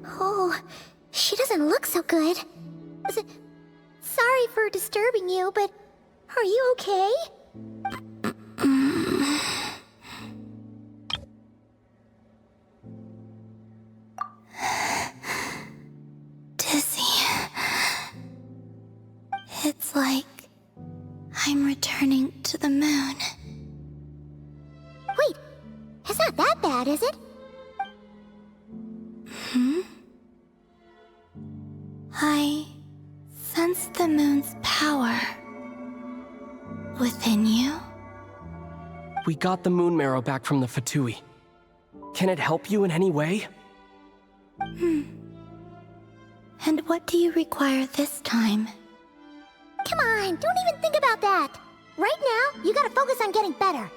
Oh, she doesn't look so good. Sorry for disturbing you, but are you okay? Dizzy. It's like I'm returning to the moon. Wait, it's not that bad, is it? I sense the moon's power within you. We got the moon marrow back from the Fatui. Can it help you in any way? And what do you require this time? Come on, don't even think about that. Right now, you gotta focus on getting better.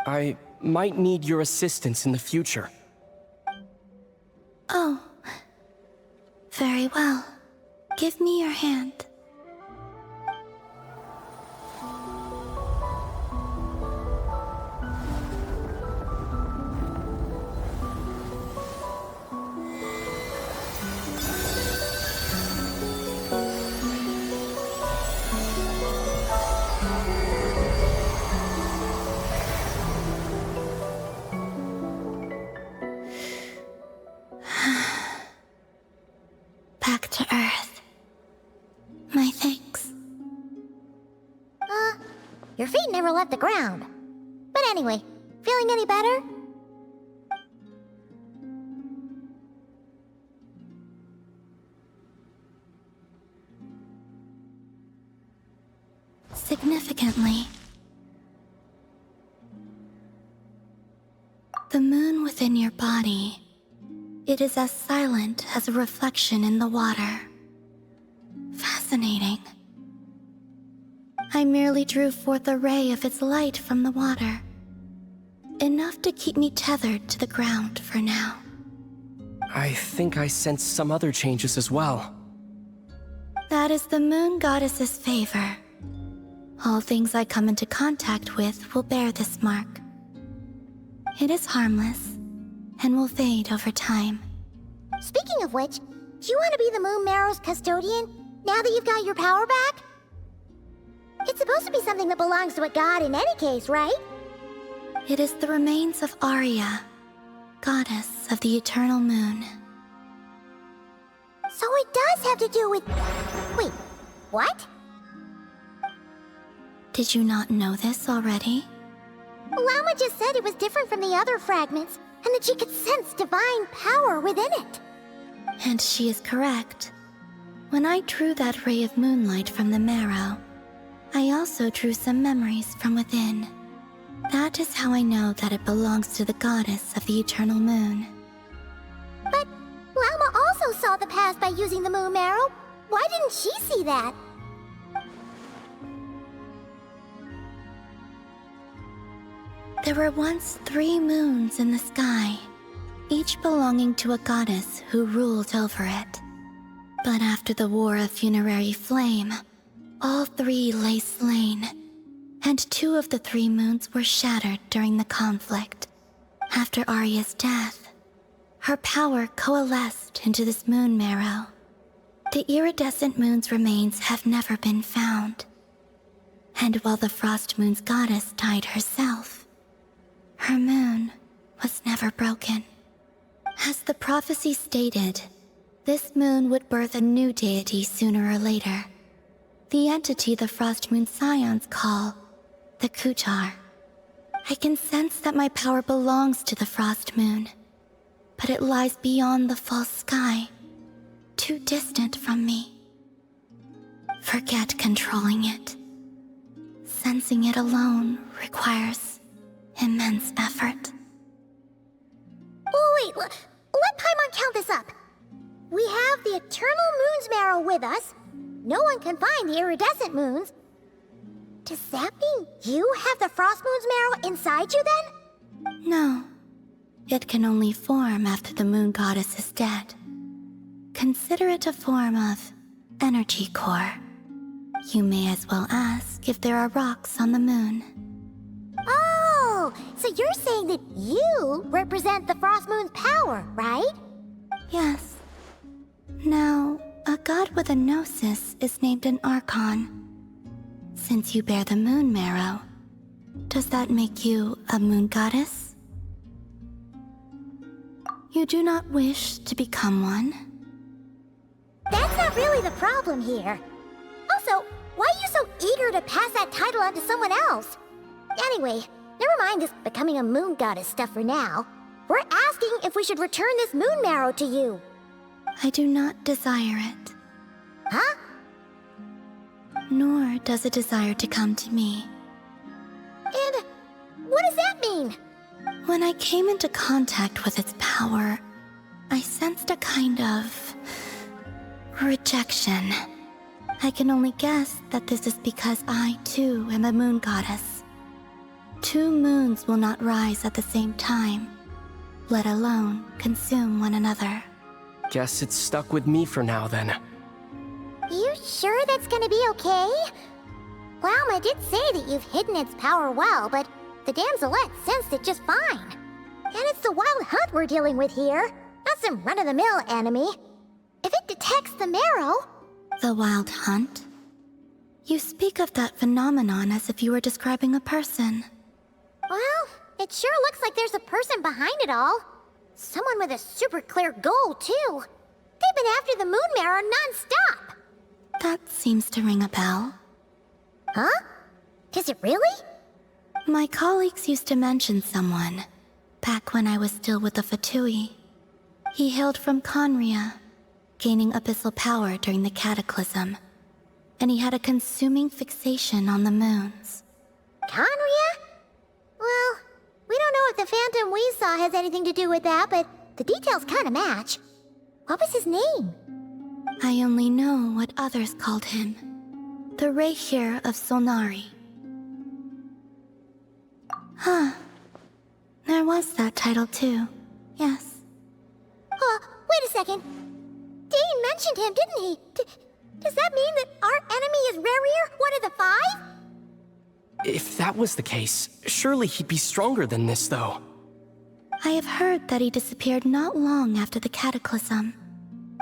I might need your assistance in the future. Oh. Very well. Give me your hand. Back to Earth. My thanks. Your feet never left the ground. But anyway, feeling any better? Significantly. The moon within your body, it is as silent as a reflection in the water. Fascinating. I merely drew forth a ray of its light from the water. Enough to keep me tethered to the ground for now. I think I sense some other changes as well. That is the moon goddess's favor. All things I come into contact with will bear this mark. It is harmless, and will fade over time. Speaking of which, do you want to be the Moon Marrow's custodian, now that you've got your power back? It's supposed to be something that belongs to a god in any case, right? It is the remains of Arya, goddess of the eternal moon. So it does have to do with... Wait, what? Did you not know this already? Llama just said it was different from the other fragments, and that she could sense divine power within it. And she is correct. When I drew that ray of moonlight from the marrow, I also drew some memories from within. That is how I know that it belongs to the goddess of the eternal moon. But Llama also saw the past by using the Moon Marrow. Why didn't she see that? There were once 3 moons in the sky, each belonging to a goddess who ruled over it. But after the War of Funerary Flame, all 3 lay slain, and 2 of the 3 moons were shattered during the conflict. After Arya's death, her power coalesced into this moon marrow. The iridescent moon's remains have never been found. And while the Frost Moon's goddess died herself, her moon was never broken. As the prophecy stated, this moon would birth a new deity sooner or later. The entity the Frost Moon Scions call the Kutar. I can sense that my power belongs to the Frost Moon, but it lies beyond the false sky, too distant from me. Forget controlling it. Sensing it alone requires immense effort. Oh wait, let Paimon count this up. We have the Eternal Moon's Marrow with us. No one can find the iridescent moons. Does that mean you have the Frost Moon's Marrow inside you then? No. It can only form after the moon goddess is dead. Consider it a form of energy core. You may as well ask if there are rocks on the moon. So you're saying that you represent the Frost Moon's power, right? Yes. Now, a god with a gnosis is named an Archon. Since you bear the moon marrow, does that make you a moon goddess? You do not wish to become one? That's not really the problem here. Also, why are you so eager to pass that title on to someone else? Anyway, never mind this becoming a moon goddess stuff for now. We're asking if we should return this moon marrow to you. I do not desire it. Huh? Nor does it desire to come to me. And what does that mean? When I came into contact with its power, I sensed a kind of rejection. I can only guess that this is because I, too, am a moon goddess. 2 moons will not rise at the same time, let alone consume one another. Guess it's stuck with me for now, then. You sure that's gonna be okay? Glauma did say that you've hidden its power well, but the damselette sensed it just fine. And it's the wild hunt we're dealing with here, not some run-of-the-mill enemy. If it detects the marrow... The wild hunt? You speak of that phenomenon as if you were describing a person. Well, it sure looks like there's a person behind it all. Someone with a super clear goal, too. They've been after the moon marrow non-stop. That seems to ring a bell. Huh? Does it really? My colleagues used to mention someone, back when I was still with the Fatui. He hailed from Conria, gaining abyssal power during the cataclysm, and he had a consuming fixation on the moons. Conria? Well, we don't know if the phantom we saw has anything to do with that, but the details kinda match. What was his name? I only know what others called him. The Reihir of Solnari. Huh. There was that title too. Yes. Wait a second. Dane mentioned him, didn't he? Does that mean that our enemy is Rerir, one of the 5? If that was the case, surely he'd be stronger than this, though. I have heard that he disappeared not long after the cataclysm.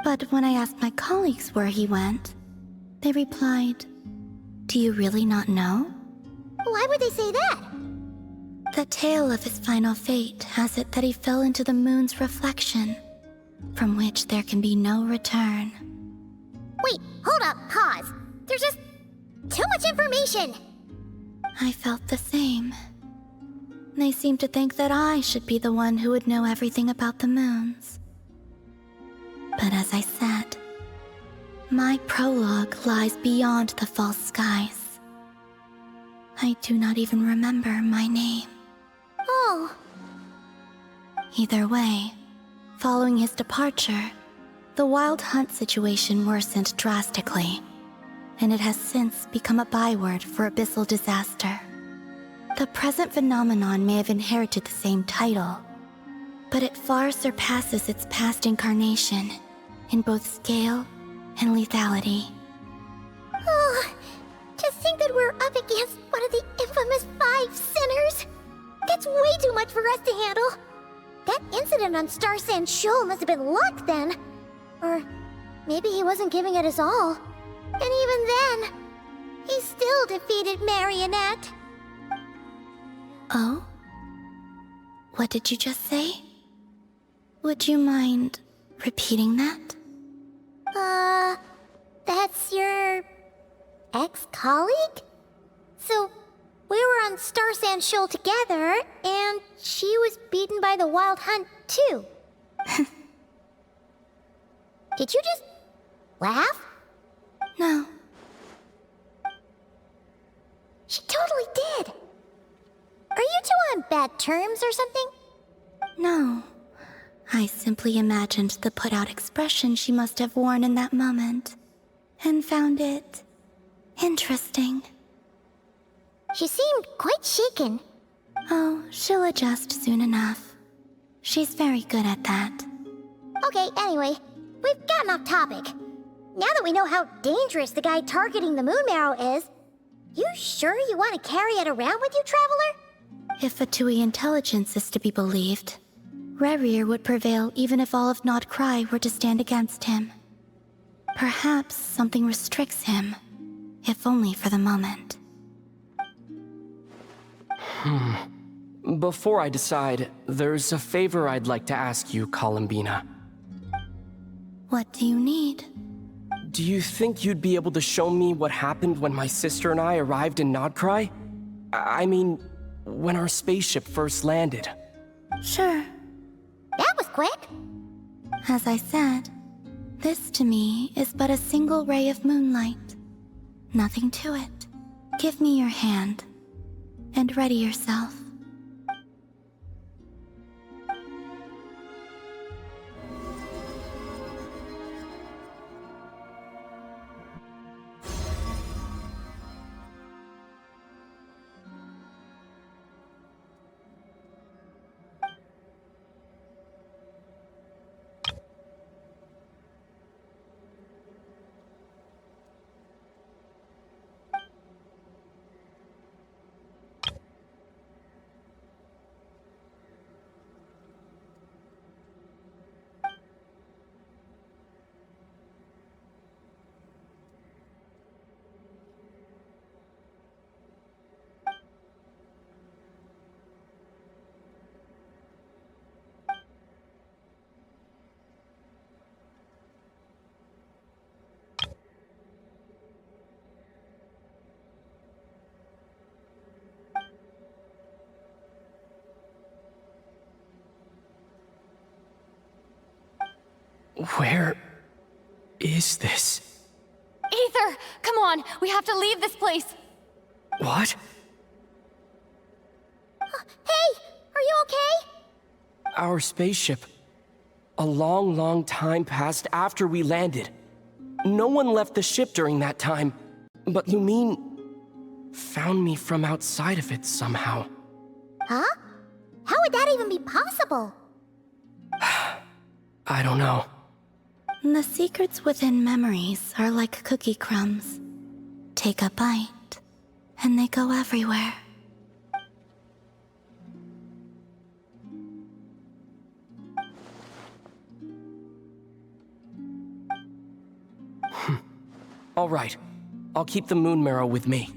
But when I asked my colleagues where he went, they replied, "Do you really not know?" Why would they say that? The tale of his final fate has it that he fell into the moon's reflection, from which there can be no return. Wait, hold up, pause. There's just too much information. I felt the same. They seemed to think that I should be the one who would know everything about the moons. But as I said, my prologue lies beyond the false skies. I do not even remember my name. Oh. Either way, following his departure, the wild hunt situation worsened drastically, and it has since become a byword for abyssal disaster. The present phenomenon may have inherited the same title, but it far surpasses its past incarnation in both scale and lethality. Oh, to think that we're up against one of the infamous 5 sinners. That's way too much for us to handle. That incident on Star Sand Shoal must have been luck then. Or maybe he wasn't giving it his all. And even then, he still defeated Marionette. Oh? What did you just say? Would you mind repeating that? That's your ex-colleague? So, we were on Star Sand Shoal together, and she was beaten by the Wild Hunt, too. Did you just laugh? No. She totally did. Are you two on bad terms or something? No. I simply imagined the put-out expression she must have worn in that moment, and found it interesting. She seemed quite shaken. Oh, she'll adjust soon enough. She's very good at that. Okay, anyway, we've gotten off topic. Now that we know how dangerous the guy targeting the moon marrow is, you sure you want to carry it around with you, Traveler? If Fatui intelligence is to be believed, Rerir would prevail even if all of Nod Cry were to stand against him. Perhaps something restricts him, if only for the moment. Before I decide, there's a favor I'd like to ask you, Columbina. What do you need? Do you think you'd be able to show me what happened when my sister and I arrived in Nodcry? I mean, when our spaceship first landed. Sure. That was quick. As I said, this to me is but a single ray of moonlight. Nothing to it. Give me your hand, and ready yourself. Where is this? Aether! Come on! We have to leave this place! What? Hey! Are you okay? Our spaceship. A long, long time passed after we landed. No one left the ship during that time, but Lumine found me from outside of it somehow. Huh? How would that even be possible? I don't know. The secrets within memories are like cookie crumbs. Take a bite, and they go everywhere. All right. I'll keep the moon marrow with me.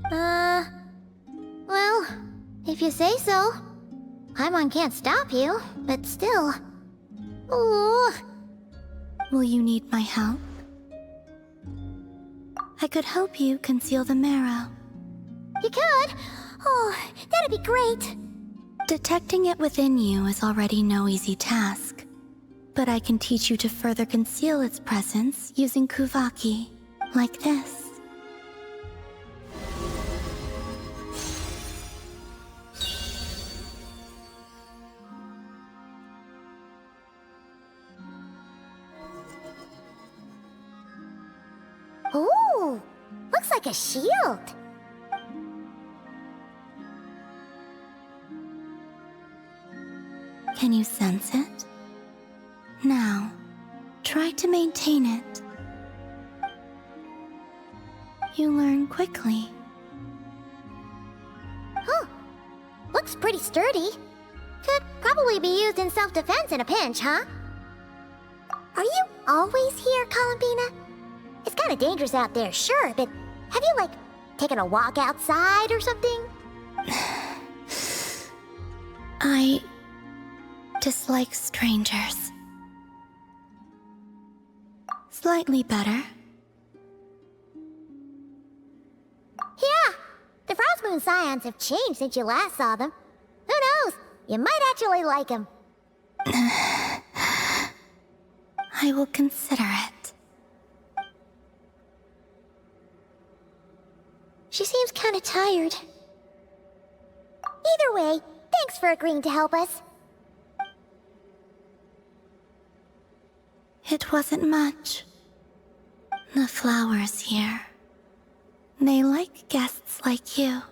Well, if you say so. Paimon can't stop you, but still. Ooh. Will you need my help? I could help you conceal the marrow. You could? Oh, that'd be great. Detecting it within you is already no easy task, but I can teach you to further conceal its presence using Kuvaki, like this. Ooh, looks like a shield. Can you sense it? Now, try to maintain it. You learn quickly. Huh. Looks pretty sturdy. Could probably be used in self-defense in a pinch, huh? Are you always here, Columbina? It's kind of dangerous out there, sure, but have you, like, taken a walk outside or something? I dislike strangers. Slightly better. Yeah, the Frost Moon Scions have changed since you last saw them. Who knows? You might actually like them. I will consider it. She seems kind of tired. Either way, thanks for agreeing to help us. It wasn't much. The flowers here. They like guests like you.